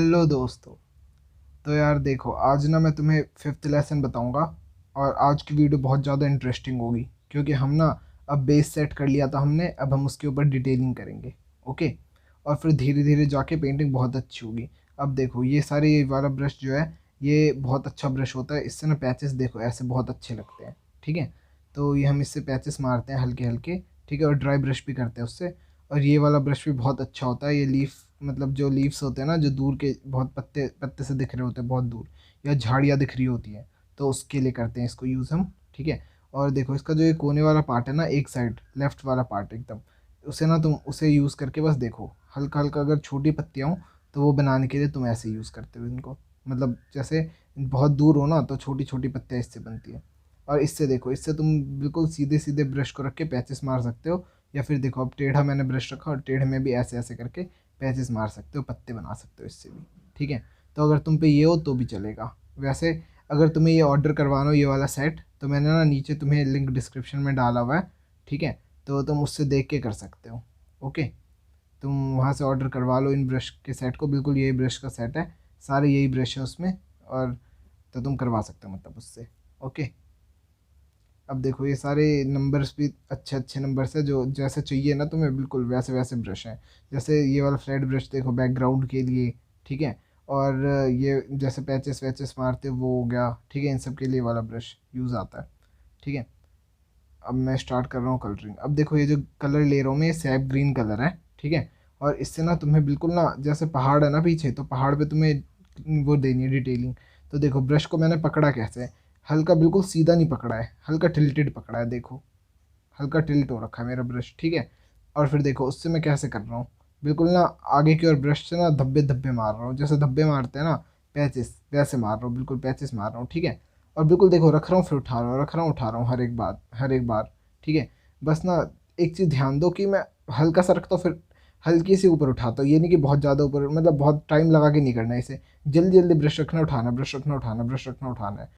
Hello दोस्तों। तो यार देखो, आज ना मैं तुम्हें फिफ्थ लेसन बताऊंगा। और आज की वीडियो बहुत ज़्यादा इंटरेस्टिंग होगी क्योंकि हम ना अब बेस सेट कर लिया था हमने, अब हम उसके ऊपर डिटेलिंग करेंगे। ओके। और फिर धीरे धीरे जाके पेंटिंग बहुत अच्छी होगी। अब देखो, ये सारे ये वाला ब्रश जो है, ये बहुत अच्छा ब्रश होता है। इससे ना पैचेस देखो ऐसे बहुत अच्छे लगते हैं। ठीक है। तो ये हम इससे पैचेस मारते हैं हल्के हल्के। ठीक है। और ड्राई ब्रश भी करते हैं उससे। और ये वाला ब्रश भी बहुत अच्छा होता है। ये लीफ मतलब जो लीव्स होते हैं ना, जो दूर के बहुत पत्ते पत्ते से दिख रहे होते हैं बहुत दूर, या झाड़ियाँ दिख रही होती हैं, तो उसके लिए करते हैं इसको यूज़ हम। ठीक है। और देखो, इसका जो ये कोने वाला पार्ट है ना, एक साइड लेफ्ट वाला पार्ट एकदम, उसे ना तुम उसे यूज़ करके बस देखो, हल्का हल्का अगर छोटी पत्तियाँ हों तो वो बनाने के लिए तुम ऐसे यूज़ करते हो इनको। मतलब जैसे बहुत दूर हो ना, तो छोटी छोटी पत्तियाँ इससे बनती हैं। और इससे देखो, इससे तुम बिल्कुल सीधे सीधे ब्रश को रख के पैचेस मार सकते हो। या फिर देखो, अब टेढ़ा मैंने ब्रश रखा और टेढ़े में भी ऐसे ऐसे करके पैचेस मार सकते हो, पत्ते बना सकते हो इससे भी। ठीक है। तो अगर तुम पे ये हो तो भी चलेगा। वैसे अगर तुम्हें ये ऑर्डर करवाना हो ये वाला सेट, तो मैंने ना नीचे तुम्हें लिंक डिस्क्रिप्शन में डाला हुआ है। ठीक है। तो तुम उससे देख के कर सकते हो। ओके। तुम वहाँ से ऑर्डर करवा लो इन ब्रश के सेट को। बिल्कुल यही ब्रश का सेट है, सारे यही ब्रश है उसमें। और तो तुम करवा सकते हो मतलब उससे। ओके। अब देखो, ये सारे नंबर्स भी अच्छे अच्छे नंबर्स है, जो जैसे चाहिए ना तुम्हें बिल्कुल वैसे वैसे ब्रश हैं। जैसे ये वाला फ्लैट ब्रश देखो, बैकग्राउंड के लिए। ठीक है। और ये जैसे पैचेस वैचेस मारते हो, वो हो गया। ठीक है। इन सब के लिए वाला ब्रश यूज़ आता है। ठीक है। अब मैं स्टार्ट कर रहा हूँ कलरिंग। अब देखो, ये जो कलर ले रहा हूँ मैं, ये सैप ग्रीन कलर है। ठीक है। और इससे ना तुम्हें बिल्कुल ना, जैसे पहाड़ है ना पीछे, तो पहाड़ पे तुम्हें वो देनी है डिटेलिंग। तो देखो, ब्रश को मैंने पकड़ा कैसे है, हल्का बिल्कुल सीधा नहीं पकड़ा है, हल्का टिल्टेड पकड़ा है। देखो, हल्का टिल्ट हो रखा है मेरा ब्रश। ठीक है। और फिर देखो, उससे मैं कैसे कर रहा हूँ, बिल्कुल ना आगे की ओर ब्रश से ना धब्बे धब्बे मार रहा हूँ, जैसे धब्बे मारते हैं ना पैचेस, वैसे मार रहा हूँ, बिल्कुल पैचेस मार रहा हूँ। ठीक है। और बिल्कुल देखो, रख रहा हूँ फिर उठा रहा हूँ, रख रहा हूँ उठा रहा हूँ, हर एक बार हर एक बार। ठीक है। बस ना एक चीज़ ध्यान दो कि मैं हल्का सा रखता हूँ, फिर हल्की सी ऊपर उठाता हूँ। ये नहीं कि बहुत ज़्यादा ऊपर, मतलब बहुत टाइम लगा के नहीं करना है इसे। जल्दी जल्दी ब्रश रखना उठाना, ब्रश रखना उठाना, ब्रश रखना उठाना है।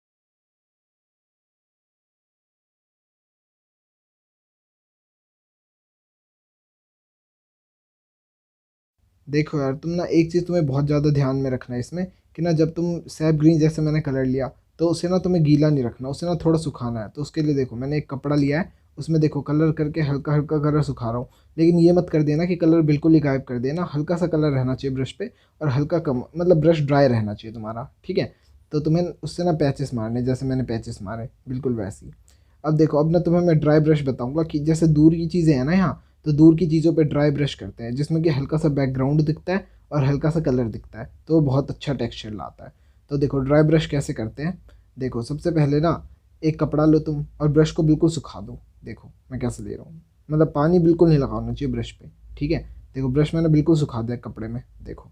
देखो यार, तुम ना एक चीज़ तुम्हें बहुत ज़्यादा ध्यान में रखना है इसमें, कि ना जब तुम सैप ग्रीन जैसे मैंने कलर लिया, तो उसे ना तुम्हें गीला नहीं रखना, उसे ना थोड़ा सुखाना है। तो उसके लिए देखो, मैंने एक कपड़ा लिया है, उसमें देखो कलर करके हल्का हल्का कलर सुखा रहा हूँ। लेकिन ये मत कर देना कि कलर बिल्कुल ही गायब कर देना, हल्का सा कलर रहना चाहिए ब्रश पे। और हल्का कम, मतलब ब्रश ड्राई रहना चाहिए तुम्हारा। ठीक है। तो तुम्हें उससे ना पैचेस मारने, जैसे मैंने पैचेस मारे बिल्कुल वैसे ही। अब देखो, अब ना तुम्हें मैं ड्राई ब्रश बताऊंगा कि जैसे दूर की चीज़ें हैं ना यहाँ, तो दूर की चीज़ों पे ड्राई ब्रश करते हैं, जिसमें कि हल्का सा बैकग्राउंड दिखता है और हल्का सा कलर दिखता है, तो वो बहुत अच्छा टेक्सचर लाता है। तो देखो, ड्राई ब्रश कैसे करते हैं। देखो, सबसे पहले ना एक कपड़ा लो तुम और ब्रश को बिल्कुल सुखा दो। देखो मैं कैसे ले रहा हूँ, मतलब पानी बिल्कुल नहीं लगाना चाहिए ब्रश पे। ठीक है। देखो, ब्रश मैंने बिल्कुल सुखा दिया कपड़े में, देखो,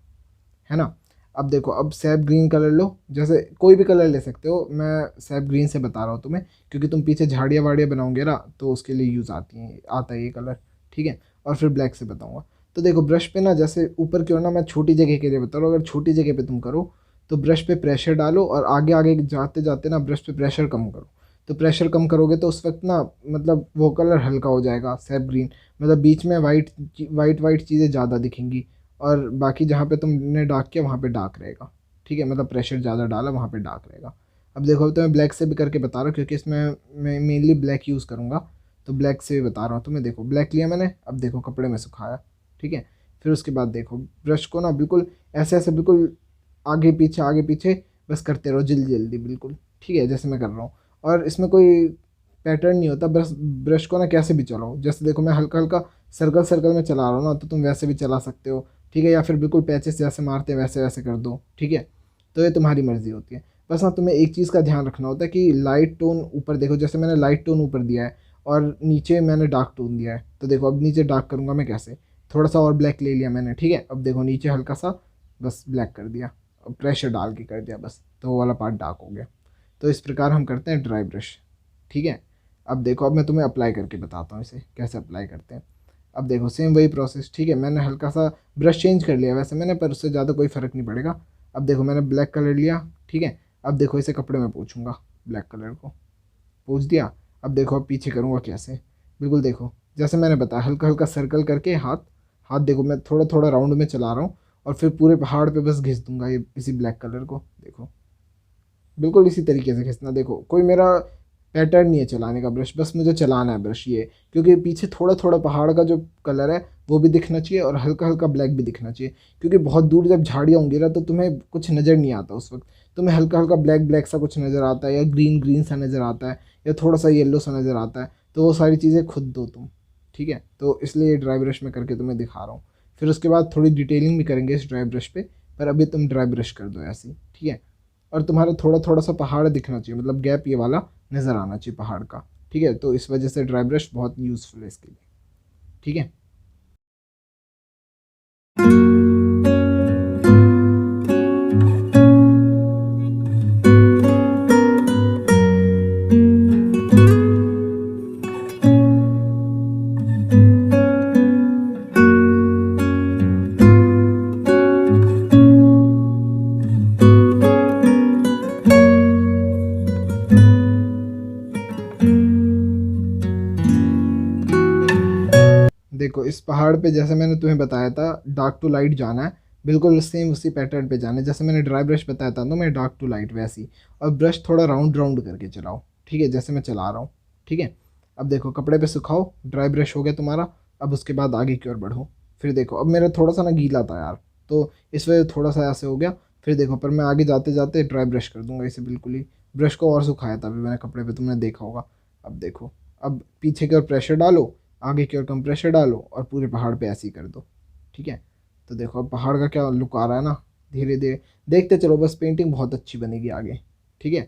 है ना। अब देखो, अब सैप ग्रीन कलर लो, जैसे कोई भी कलर ले सकते हो, मैं सैप ग्रीन से बता रहा हूँ तुम्हें, क्योंकि तुम पीछे झाड़ियाँ वाड़ियाँ बनाओगे ना, तो उसके लिए यूज़ आती हैं, आता है ये कलर। ठीक है। और फिर ब्लैक से बताऊँगा। तो देखो, ब्रश पे ना जैसे ऊपर की ओर ना, मैं छोटी जगह के लिए बता रहा हूँ, अगर छोटी जगह पे तुम करो तो ब्रश पे प्रेशर डालो और आगे आगे जाते जाते ना ब्रश पे प्रेशर कम करो। तो प्रेशर कम करोगे तो उस वक्त ना, मतलब वो कलर हल्का हो जाएगा सैप ग्रीन, मतलब बीच में वाइट वाइट वाइट चीज़ें ज़्यादा दिखेंगी। और बाकी जहाँ पे तुमने डार्क किया वहाँ पे डार्क रहेगा। ठीक है। मतलब प्रेशर ज़्यादा डाला वहाँ पे डार्क रहेगा। अब देखो, अब तो मैं ब्लैक से भी करके बता रहा हूँ, क्योंकि इसमें मैं मेनली ब्लैक यूज़ करूँगा। तो ब्लैक से भी बता रहा हूँ तुम्हें। देखो, ब्लैक लिया मैंने, अब देखो कपड़े में सुखाया। ठीक है। फिर उसके बाद देखो, ब्रश को ना बिल्कुल ऐसे ऐसे बिल्कुल आगे पीछे बस करते रहो, जल्दी जल्दी बिल्कुल। ठीक है, जैसे मैं कर रहा हूँ। और इसमें कोई पैटर्न नहीं होता, बस ब्रश को ना कैसे भी चलाओ। जैसे देखो, मैं हल्का हल्का सर्कल सर्कल में चला रहा हूँ ना, तो तुम वैसे भी चला सकते हो। ठीक है। या फिर बिल्कुल पैचेस जैसे मारते हैं वैसे वैसे कर दो। ठीक है। तो ये तुम्हारी मर्ज़ी होती है। बस ना तुम्हें एक चीज़ का ध्यान रखना होता है कि लाइट टोन ऊपर देखो, जैसे मैंने लाइट टोन ऊपर दिया है और नीचे मैंने डार्क टोन दिया है। तो देखो, अब नीचे डार्क करूँगा मैं कैसे, थोड़ा सा और ब्लैक ले लिया मैंने। ठीक है। अब देखो, नीचे हल्का सा बस ब्लैक कर दिया, प्रेशर डाल के कर दिया बस, तो वो वाला पार्ट डार्क हो गया। तो इस प्रकार हम करते हैं ड्राई ब्रश। ठीक है। अब देखो, अब मैं तुम्हें अप्लाई करके बताता हूँ इसे कैसे अप्लाई करते हैं। अब देखो, सेम वही प्रोसेस। ठीक है। मैंने हल्का सा ब्रश चेंज कर लिया वैसे मैंने, पर उससे ज़्यादा कोई फ़र्क नहीं पड़ेगा। अब देखो, मैंने ब्लैक कलर लिया। ठीक है। अब देखो, इसे कपड़े में पोंछूंगा, ब्लैक कलर को पोंछ दिया। अब देखो, अब पीछे करूँगा कैसे, बिल्कुल देखो जैसे मैंने बताया, हल्का हल्का सर्कल करके हाथ हाथ देखो, मैं थोड़ा थोड़ा राउंड में चला रहा हूँ। और फिर पूरे पहाड़ पे बस घिस दूंगा ये इसी ब्लैक कलर को। देखो बिल्कुल इसी तरीके से खींचना। देखो कोई मेरा पैटर्न नहीं है चलाने का ब्रश, बस मुझे चलाना है ब्रश ये, क्योंकि पीछे थोड़ा थोड़ा पहाड़ का जो कलर है वो भी दिखना चाहिए और हल्का हल्का ब्लैक भी दिखना चाहिए, क्योंकि बहुत दूर जब झाड़ियाँ होंगी ना तो तुम्हें कुछ नज़र नहीं आता उस वक्त, तुम्हें हल्का हल्का ब्लैक ब्लैक सा कुछ नज़र आता है या ग्रीन ग्रीन सा नज़र आता है या थोड़ा सा येलो सा नज़र आता है, तो वो सारी चीज़ें खुद दो तुम। ठीक है, तो इसलिए ये ड्राई ब्रश में करके तुम्हें दिखा रहा हूँ। फिर उसके बाद थोड़ी डिटेलिंग भी करेंगे इस ड्राई ब्रश पे, पर अभी तुम ड्राई ब्रश कर दो ऐसे ही। ठीक है, और तुम्हारा थोड़ा थोड़ा सा पहाड़ दिखना चाहिए, मतलब गैप ये वाला नज़र आना चाहिए पहाड़ का। ठीक है, तो इस वजह से ड्राई ब्रश बहुत यूज़फुल है इसके लिए। ठीक है। देखो इस पहाड़ पे जैसे मैंने तुम्हें बताया था डार्क टू लाइट जाना है, बिल्कुल सेम उसी पैटर्न पे जाना है जैसे मैंने ड्राई ब्रश बताया था, तो मैं डार्क टू लाइट वैसी। और ब्रश थोड़ा राउंड राउंड करके चलाओ। ठीक है, जैसे मैं चला रहा हूँ। ठीक है, अब देखो कपड़े पे सुखाओ, ड्राई ब्रश हो गया तुम्हारा। अब उसके बाद आगे की ओर बढ़ो। फिर देखो अब मेरा थोड़ा सा ना गीला था यार, तो इस वजह से थोड़ा सा ऐसे हो गया। फिर देखो पर मैं आगे जाते जाते ड्राई ब्रश कर दूंगा इसे बिल्कुल ही। ब्रश को और सुखाया था अभी मैंने कपड़े पे, तुमने देखा होगा। अब देखो, अब पीछे की ओर प्रेशर डालो, आगे की ओर कंप्रेशर डालो और पूरे पहाड़ पे ऐसे ही कर दो। ठीक है, तो देखो अब पहाड़ का क्या लुक आ रहा है ना। धीरे धीरे देखते चलो, बस पेंटिंग बहुत अच्छी बनेगी आगे। ठीक है,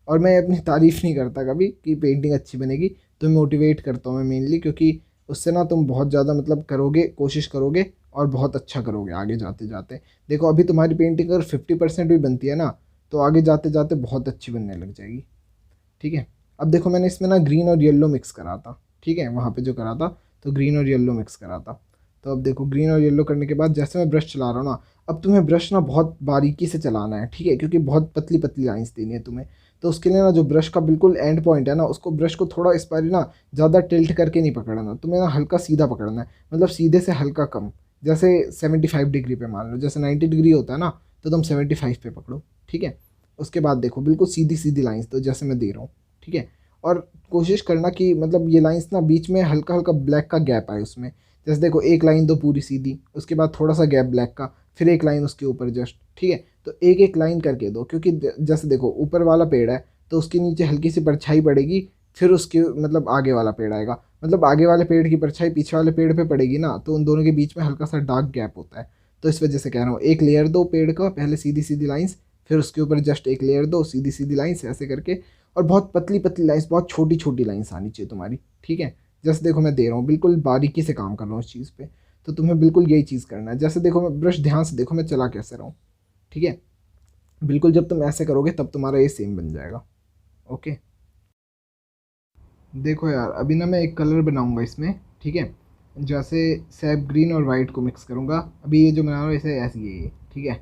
और मैं अपनी तारीफ़ नहीं करता कभी कि पेंटिंग अच्छी बनेगी, तो मोटिवेट करता हूँ मैं मेनली, क्योंकि उससे ना तुम बहुत ज़्यादा मतलब करोगे, कोशिश करोगे और बहुत अच्छा करोगे आगे जाते जाते। देखो अभी तुम्हारी पेंटिंग अगर 50% भी बनती है ना, तो आगे जाते जाते बहुत अच्छी बनने लग जाएगी। ठीक है, अब देखो मैंने इसमें ना ग्रीन और येलो मिक्स करा था। ठीक है, वहाँ पे जो करा था तो ग्रीन और येलो मिक्स करा था। तो अब देखो ग्रीन और येलो करने के बाद जैसे मैं ब्रश चला रहा हूँ ना, अब तुम्हें ब्रश ना बहुत बारीकी से चलाना है। ठीक है, क्योंकि बहुत पतली पतली लाइंस देनी है तुम्हें। तो उसके लिए ना जो ब्रश का बिल्कुल एंड पॉइंट है ना, उसको ब्रश को थोड़ा इस बार ना ज़्यादा टिल्ट करके नहीं पकड़ना, तुम्हें ना हल्का सीधा पकड़ना है, मतलब सीधे से हल्का कम। जैसे 75 डिग्री पे मान लो, जैसे 90 डिग्री होता है ना, तो तुम 75 पे पकड़ो। ठीक है, उसके बाद देखो बिल्कुल सीधी सीधी लाइंस तो जैसे मैं दे रहा हूँ। ठीक है, और कोशिश करना कि मतलब ये लाइंस ना बीच में हल्का हल्का ब्लैक का गैप आए उसमें। जैसे देखो एक लाइन दो पूरी सीधी, उसके बाद थोड़ा सा गैप ब्लैक का, फिर एक लाइन उसके ऊपर जस्ट। ठीक है, तो एक एक लाइन करके दो, क्योंकि जैसे देखो ऊपर वाला पेड़ है तो उसके नीचे हल्की सी परछाई पड़ेगी, फिर उसके मतलब आगे वाला पेड़ आएगा, मतलब आगे वाले पेड़ की परछाई पीछे वाले पेड़ पे पड़ेगी ना, तो उन दोनों के बीच में हल्का सा डार्क गैप होता है। तो इस वजह से कह रहा हूँ एक लेयर दो पेड़ का, पहले सीधी सीधी लाइंस, फिर उसके ऊपर जस्ट एक लेयर दो सीधी सीधी लाइंस ऐसे करके। और बहुत पतली पतली लाइंस, बहुत छोटी छोटी लाइंस आनी चाहिए तुम्हारी। ठीक है, जैसे देखो मैं दे रहा हूँ, बिल्कुल बारीकी से काम कर रहा हूँ इस चीज़ पे। तो तुम्हें बिल्कुल यही चीज़ करना है। जैसे देखो मैं ब्रश ध्यान से देखो मैं चला कैसे रहा हूँ। ठीक है, बिल्कुल जब तुम ऐसे करोगे तब तुम्हारा ये सेम बन जाएगा। ओके, देखो यार अभी ना मैं एक कलर बनाऊंगा इसमें। ठीक है, जैसे सैप ग्रीन और वाइट को मिक्स करूंगा। अभी ये जो बना रहा हूँ इसे ऐसे ही है ये। ठीक है,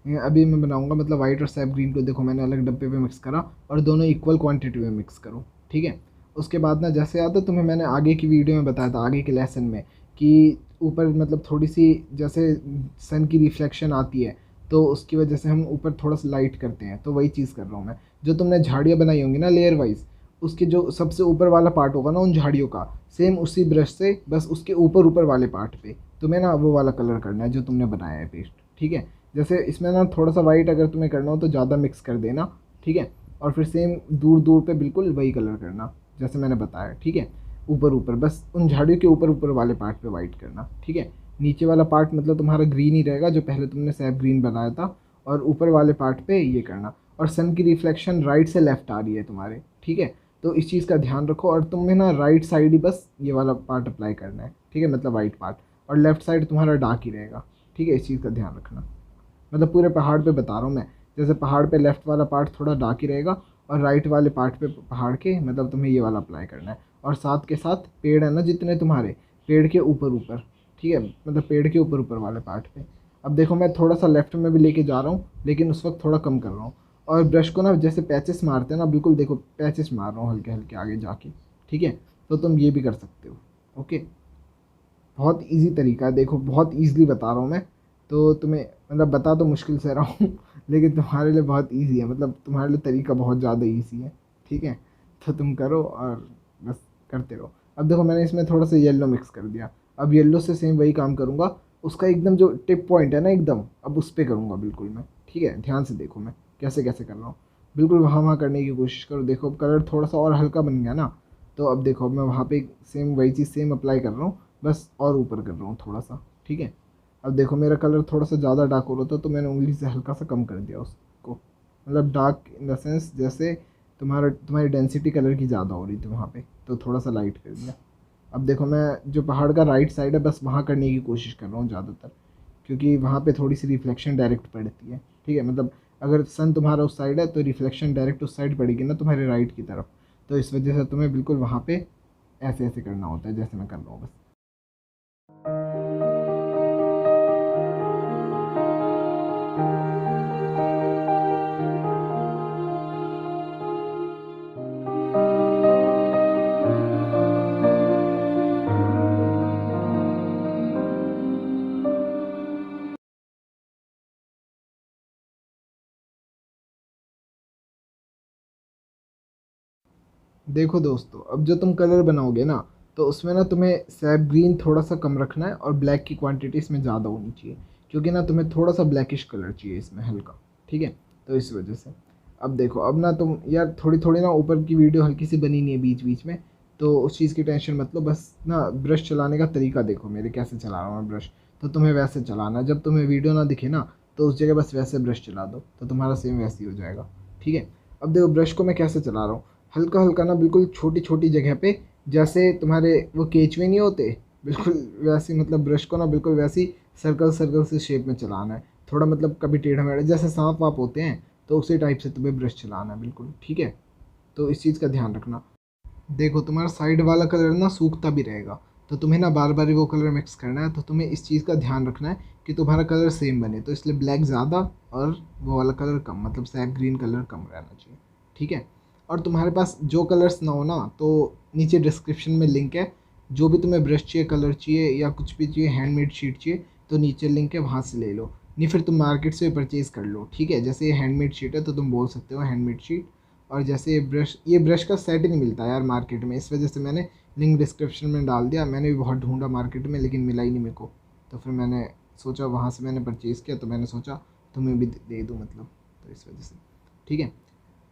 ये अभी मैं बनाऊंगा, मतलब वाइट और सैप ग्रीन को देखो मैंने अलग डब्बे पे मिक्स करा और दोनों इक्वल क्वांटिटी में मिक्स करो। ठीक है, उसके बाद ना जैसे आता तुम्हें मैंने आगे की वीडियो में बताया था, आगे के लेसन में, कि ऊपर मतलब थोड़ी सी जैसे सन की रिफ्लेक्शन आती है, तो उसकी वजह से हम ऊपर थोड़ा सा लाइट करते हैं, तो वही चीज़ कर रहा हूँ मैं। जो तुमने झाड़ियाँ बनाई होंगी ना लेयर वाइज, उसके जो सबसे ऊपर वाला पार्ट होगा ना उन झाड़ियों का, सेम उसी ब्रश से बस उसके ऊपर ऊपर वाले पार्ट पे तुम्हें ना वो वाला कलर करना है जो तुमने बनाया है पेस्ट। ठीक है, जैसे इसमें ना थोड़ा सा वाइट अगर तुम्हें करना हो तो ज़्यादा मिक्स कर देना। ठीक है, और फिर सेम दूर दूर पे बिल्कुल वही कलर करना जैसे मैंने बताया। ठीक है, ऊपर ऊपर बस उन झाड़ियों के ऊपर ऊपर वाले पार्ट पे वाइट करना। ठीक है, नीचे वाला पार्ट मतलब तुम्हारा ग्रीन ही रहेगा जो पहले तुमने सैप ग्रीन बनाया था, और ऊपर वाले पार्ट पे ये करना। और सन की रिफ्लेक्शन राइट से लेफ्ट आ रही है तुम्हारे। ठीक है, तो इस चीज़ का ध्यान रखो, और तुम्हें ना राइट साइड ही बस ये वाला पार्ट अप्लाई करना है। ठीक है, मतलब वाइट पार्ट, और लेफ्ट साइड तुम्हारा डार्क ही रहेगा। ठीक है, इस चीज़ का ध्यान रखना। मतलब पूरे पहाड़ पे बता रहा हूँ मैं, जैसे पहाड़ पे लेफ्ट वाला पार्ट थोड़ा डार्क ही रहेगा, और राइट वाले पार्ट पे पहाड़ के मतलब तुम्हें ये वाला अप्लाई करना है। और साथ के साथ पेड़ है ना जितने तुम्हारे, पेड़ के ऊपर ऊपर। ठीक है, मतलब पेड़ के ऊपर ऊपर वाले पार्ट पे। अब देखो मैं थोड़ा सा लेफ्ट में भी लेके जा रहा हूँ, लेकिन उस वक्त थोड़ा कम कर रहा हूँ। और ब्रश को ना जैसे पैचेस मारते हैं ना, बिल्कुल देखो पैचेस मार रहा हूँ हल्के हल्के आगे जाके। ठीक है, तो तुम ये भी कर सकते हो। ओके, बहुत इजी तरीका है, देखो बहुत ईजिली बता रहा हूँ मैं। तो तुम्हें मतलब बता तो मुश्किल से रहा हूँ लेकिन तुम्हारे लिए बहुत ईजी है, मतलब तुम्हारे लिए तरीका बहुत ज़्यादा ईजी है। ठीक है, तो तुम करो और बस करते रहो। अब देखो मैंने इसमें थोड़ा सा येलो मिक्स कर दिया। अब येलो से सेम वही काम करूँगा, उसका एकदम जो टिप पॉइंट है ना एकदम, अब उस पर करूँगा बिल्कुल मैं। ठीक है, ध्यान से देखो मैं कैसे कैसे कर रहा हूँ। बिल्कुल वहाँ वहाँ करने की कोशिश करो। देखो अब कलर थोड़ा सा और हल्का बन गया ना, तो अब देखो अब मैं वहाँ पे सेम वही चीज़ सेम अप्लाई कर रहा हूँ, बस और ऊपर कर रहा हूँ थोड़ा सा। ठीक है, अब देखो मेरा कलर थोड़ा सा ज़्यादा डार्क हो रहा था तो मैंने उंगली से हल्का सा कम कर दिया उसको, मतलब डार्क इन द सेंस जैसे तुम्हारी डेंसिटी कलर की ज़्यादा हो रही थी वहाँ पे, तो थोड़ा सा लाइट कर दिया। अब देखो मैं जो पहाड़ का राइट साइड है बस वहाँ करने की कोशिश कर रहा हूँ ज़्यादातर, क्योंकि वहाँ पे थोड़ी सी रिफ्लेक्शन डायरेक्ट पड़ती है। ठीक है, मतलब अगर सन तुम्हारा उस साइड है तो रिफ्लेक्शन डायरेक्ट उस साइड पड़ेगी ना तुम्हारे राइट की तरफ, तो इस वजह से तुम्हें बिल्कुल वहाँ पे ऐसे ऐसे करना होता है जैसे मैं कर रहा हूँ बस। देखो दोस्तों, अब जो तुम कलर बनाओगे ना, तो उसमें ना तुम्हें सैप ग्रीन थोड़ा सा कम रखना है और ब्लैक की क्वांटिटी इसमें ज़्यादा होनी चाहिए, क्योंकि ना तुम्हें थोड़ा सा ब्लैकिश कलर चाहिए इसमें हल्का। ठीक है, तो इस वजह से अब देखो अब ना तुम यार थोड़ी थोड़ी ना ऊपर की वीडियो हल्की सी बनी नहीं है बीच बीच में, तो उस चीज़ की टेंशन मत लो। बस ना ब्रश चलाने का तरीका देखो मेरे कैसे चला रहा हूँ मैं ब्रश, तो तुम्हें वैसे चलाना। जब तुम्हें वीडियो ना दिखे ना, तो उस जगह बस वैसे ब्रश चला दो, तो तुम्हारा सेम वैसे ही हो जाएगा। ठीक है, अब देखो ब्रश को मैं कैसे चला रहा हूँ, हल्का हल्का ना बिल्कुल छोटी छोटी जगह पे, जैसे तुम्हारे वो केचवे नहीं होते, बिल्कुल वैसी, मतलब ब्रश को ना बिल्कुल वैसी सर्कल सर्कल से शेप में चलाना है। थोड़ा मतलब कभी टेढ़ा मेढ़ा जैसे सांप वाप होते हैं, तो उसी टाइप से तुम्हें ब्रश चलाना है बिल्कुल। ठीक है, तो इस चीज़ का ध्यान रखना। देखो तुम्हारा साइड वाला कलर ना सूखता भी रहेगा, तो तुम्हें ना बार बार वो कलर मिक्स करना है, तो तुम्हें इस चीज़ का ध्यान रखना है कि तुम्हारा कलर सेम बने, तो इसलिए ब्लैक ज़्यादा और वो वाला कलर कम, मतलब सैप ग्रीन कलर कम रहना चाहिए। ठीक है, और तुम्हारे पास जो कलर्स ना हो ना, तो नीचे डिस्क्रिप्शन में लिंक है, जो भी तुम्हें ब्रश चाहिए, कलर चाहिए या कुछ भी चाहिए, हैंडमेड शीट चाहिए, तो नीचे लिंक है वहाँ से ले लो, नहीं फिर तुम मार्केट से परचेज़ कर लो। ठीक है, जैसे ये हैंडमेड शीट है तो तुम बोल सकते हो हैंडमेड शीट। और जैसे ये ब्रश का सेट ही नहीं मिलता यार मार्केट में, इस वजह से मैंने लिंक डिस्क्रिप्शन में डाल दिया। मैंने भी बहुत ढूंढा मार्केट में लेकिन मिला ही नहीं मेरे को, तो फिर मैंने सोचा वहाँ से मैंने परचेज़ किया, तो मैंने सोचा तुम्हें भी दे दूँ मतलब, तो इस वजह से। ठीक है,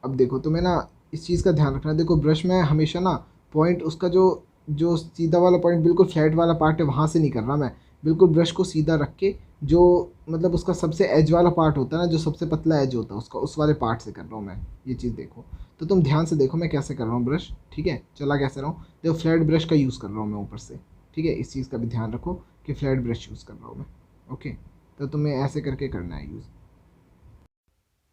अब देखो तुम्हें ना इस चीज़ का ध्यान रखना है। देखो ब्रश में हमेशा ना पॉइंट उसका जो जो सीधा वाला पॉइंट बिल्कुल फ्लैट वाला पार्ट है वहाँ से नहीं कर रहा मैं, बिल्कुल ब्रश को सीधा रख के जो मतलब उसका सबसे एज वाला पार्ट होता है ना, जो सबसे पतला एज होता है उसका, उस वाले पार्ट से कर रहा हूँ मैं। ये चीज़ देखो, तो तुम ध्यान से देखो मैं कैसे कर रहा हूँ ब्रश। ठीक है, चला कैसे रहा हूँ, देखो फ्लैट ब्रश का यूज़ कर रहा हूँ मैं ऊपर से। ठीक है, इस चीज़ का भी ध्यान रखो कि फ्लैट ब्रश यूज़ कर रहा हूँ मैं। ओके, तो तुम्हें ऐसे करके करना है यूज़।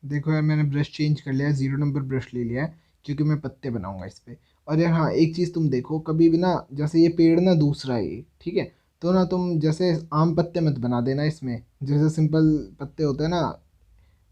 देखो यार मैंने ब्रश चेंज कर लिया है, 0 नंबर ब्रश ले लिया है, क्योंकि मैं पत्ते बनाऊंगा इस पे। और यार हाँ, एक चीज़ तुम देखो कभी भी ना, जैसे ये पेड़ ना दूसरा है ये, ठीक है, तो ना तुम जैसे आम पत्ते मत बना देना इसमें, जैसे सिंपल पत्ते होते हैं ना,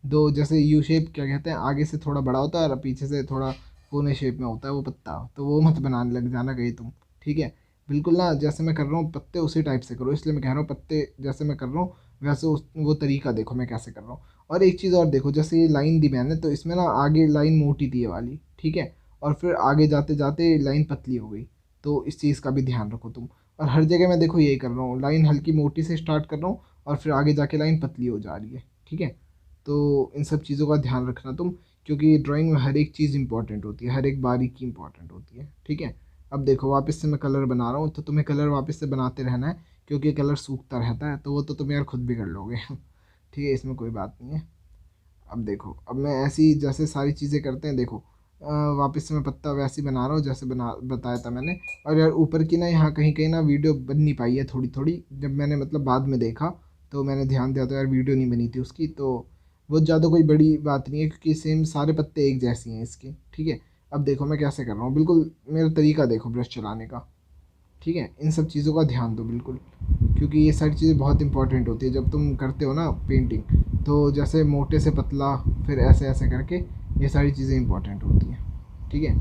दो जैसे यू शेप क्या कहते हैं, आगे से थोड़ा बड़ा होता है और पीछे से थोड़ा कोने शेप में होता है वो पत्ता, तो वो मत बनाने लग जाना कहीं तुम। ठीक है, बिल्कुल ना जैसे मैं कर रहा हूँ पत्ते उसी टाइप से करो, इसलिए मैं कह रहा हूँ पत्ते जैसे मैं कर रहा हूँ वैसे वो तरीका देखो मैं कैसे कर रहा हूँ। और एक चीज़ और देखो, जैसे ये लाइन दी मैंने, तो इसमें ना आगे लाइन मोटी थी ये वाली, ठीक है, और फिर आगे जाते जाते लाइन पतली हो गई, तो इस चीज़ का भी ध्यान रखो तुम। और हर जगह मैं देखो यही कर रहा हूँ, लाइन हल्की मोटी से स्टार्ट कर रहा हूँ और फिर आगे जाके लाइन पतली हो जा रही है। ठीक है, तो इन सब चीज़ों का ध्यान रखना तुम, क्योंकि ड्राइंग में हर एक चीज़ इंपॉर्टेंट होती है, हर एक बारीकी इंपॉर्टेंट होती है। ठीक है, अब देखो वापस से मैं कलर बना रहा हूँ, तो तुम्हें कलर वापस से बनाते रहना है, क्योंकि कलर सूखता रहता है, तो वो तो तुम यार खुद भी कर लोगे ठीक है, इसमें कोई बात नहीं है। अब देखो अब मैं ऐसी जैसे सारी चीज़ें करते हैं देखो, वापस से मैं पत्ता वैसे ही बना रहा हूँ जैसे बना बताया था मैंने। और यार ऊपर की ना यहाँ कहीं कहीं ना वीडियो बन नहीं पाई है थोड़ी थोड़ी, जब मैंने मतलब बाद में देखा तो मैंने ध्यान दिया तो यार वीडियो नहीं बनी थी उसकी, तो बहुत ज़्यादा कोई बड़ी बात नहीं है, क्योंकि सेम सारे पत्ते एक जैसी हैं इसके। ठीक है, अब देखो मैं कैसे कर रहा हूँ, बिल्कुल मेरा तरीका देखो ब्रश चलाने का। ठीक है, इन सब चीज़ों का ध्यान दो बिल्कुल, क्योंकि ये सारी चीज़ें बहुत इंपॉर्टेंट होती है जब तुम करते हो ना पेंटिंग, तो जैसे मोटे से पतला फिर ऐसे ऐसे करके ये सारी चीज़ें इंपॉर्टेंट होती हैं। ठीक है,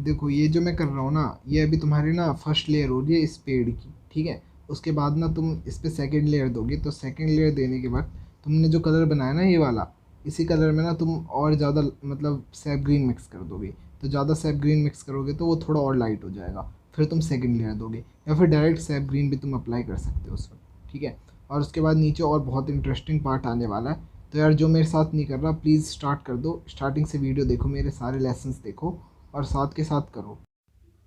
देखो ये जो मैं कर रहा हूँ ना, ये अभी तुम्हारी ना फर्स्ट लेयर हो रही है इस पेड़ की, ठीक है। उसके बाद ना तुम इस पे सेकंड लेयर दोगे, तो सेकंड लेयर देने के बाद तुमने जो कलर बनाया ना ये वाला, इसी कलर में ना तुम और ज़्यादा मतलब सैप ग्रीन मिक्स कर दोगे। तो ज़्यादा सैप ग्रीन मिक्स करोगे तो वो थोड़ा और लाइट हो जाएगा, फिर तुम सेकंड लेयर दोगे, या फिर डायरेक्ट सैप ग्रीन भी तुम अप्लाई कर सकते हो उस वक्त, ठीक है। और उसके बाद नीचे और बहुत इंटरेस्टिंग पार्ट आने वाला है। तो यार जो मेरे साथ नहीं कर रहा प्लीज़ स्टार्ट कर दो, स्टार्टिंग से वीडियो देखो, मेरे सारे लेसन्स देखो और साथ के साथ करो।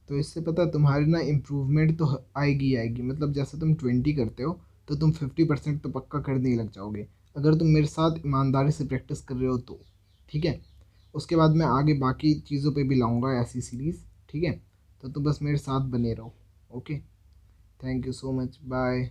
तो इससे पता है तुम्हारी ना इम्प्रूवमेंट तो आएगी ही आएगी। मतलब जैसे तुम 20 करते हो तो तुम 50% तो पक्का करने ही लग जाओगे, अगर तुम मेरे साथ ईमानदारी से प्रैक्टिस कर रहे हो तो, ठीक है। उसके बाद मैं आगे बाकी चीज़ों पे भी लाऊंगा ऐसी सीरीज़, ठीक है। तो तुम बस मेरे साथ बने रहो। Okay, thank you so much, bye.